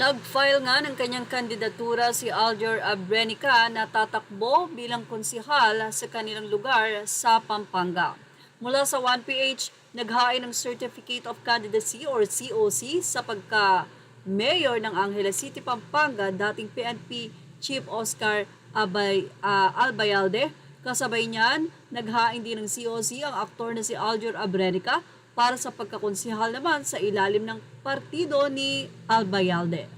Nag-file nga ng kanyang kandidatura si Alger Abrenica na tatakbo bilang konsihal sa kanilang lugar sa Pampanga. Mula sa 1PH, naghain ng Certificate of Candidacy or COC sa pagka-mayor ng Angeles City, Pampanga, dating PNP Chief Oscar Albayalde. Kasabay niyan, naghain din ng COC ang aktor na si Alger Abrenica para sa pagkakonsihal naman sa ilalim ng partido ni Albayalde.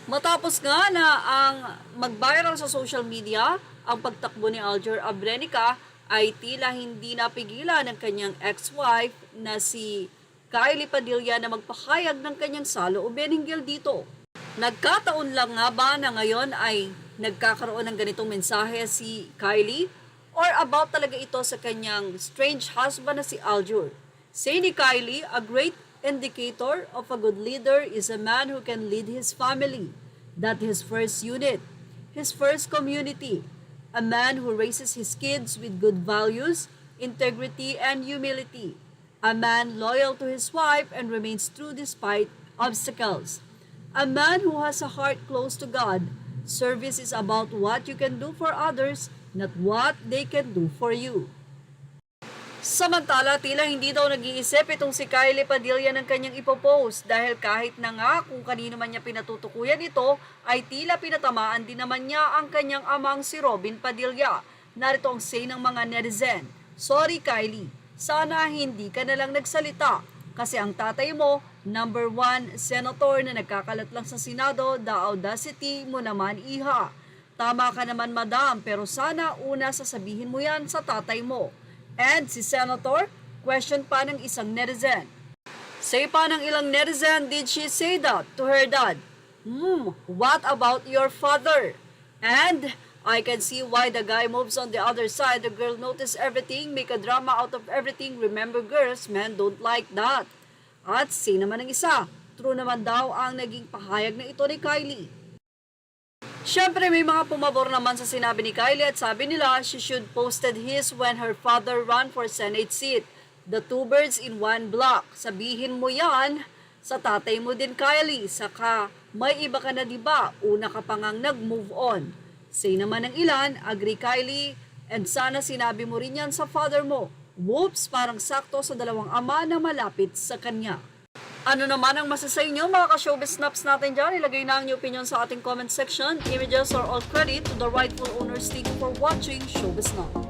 Matapos nga na ang mag-viral sa social media, ang pagtakbo ni Alger Abrenica ay tila hindi napigilan ng kanyang ex-wife na si Kylie Padilla na magpahayag ng kanyang saloobin hinggil dito. Nagkataon lang nga ba na ngayon ay nagkakaroon ng ganitong mensahe si Kylie? Or about talaga ito sa kanyang strange husband na si Alger? Say ni Kylie, a great indicator of a good leader is a man who can lead his family. That his first unit, his first community. A man who raises his kids with good values, integrity, and humility. A man loyal to his wife and remains true despite obstacles. A man who has a heart close to God. Service is about what you can do for others, not what they can do for you. Samantala, tila hindi daw nag-iisip itong si Kylie Padilla ng kanyang ipopost dahil kahit na nga kung kanino man niya pinatutukuyan ito, ay tila pinatamaan din naman niya ang kanyang amang si Robin Padilla. Narito ang say ng mga netizen, "Sorry Kylie, sana hindi ka na lang nagsalita kasi ang tatay mo, number 1 senator na nagkakalat lang sa Senado, the audacity mo naman iha. Tama ka naman madam, pero sana una sasabihin mo yan sa tatay mo." And si Senator, question pa ng isang netizen. Say pa ng ilang netizen, did she say that to her dad? What about your father? And I can see why the guy moves on the other side. The girl notice everything, make a drama out of everything. Remember girls, men don't like that. At si naman ng isa, true naman daw ang naging pahayag na ito ni Kylie. Siyempre may mga pumabor naman sa sinabi ni Kylie at sabi nila she should posted his when her father ran for Senate seat. The two birds in one block. Sabihin mo yan sa tatay mo din Kylie. Saka may iba ka na diba? Una ka pa ngang nag-move on. Say naman ng ilan, agree Kylie, and sana sinabi mo rin yan sa father mo. Whoops, parang sakto sa dalawang ama na malapit sa kanya. Ano naman ang masasay nyo mga ka-showbiz snaps natin dyan? Ilagay na ang inyong opinion sa ating comment section. Images or all credit to the rightful owners. Thank you for watching Showbiz Snap.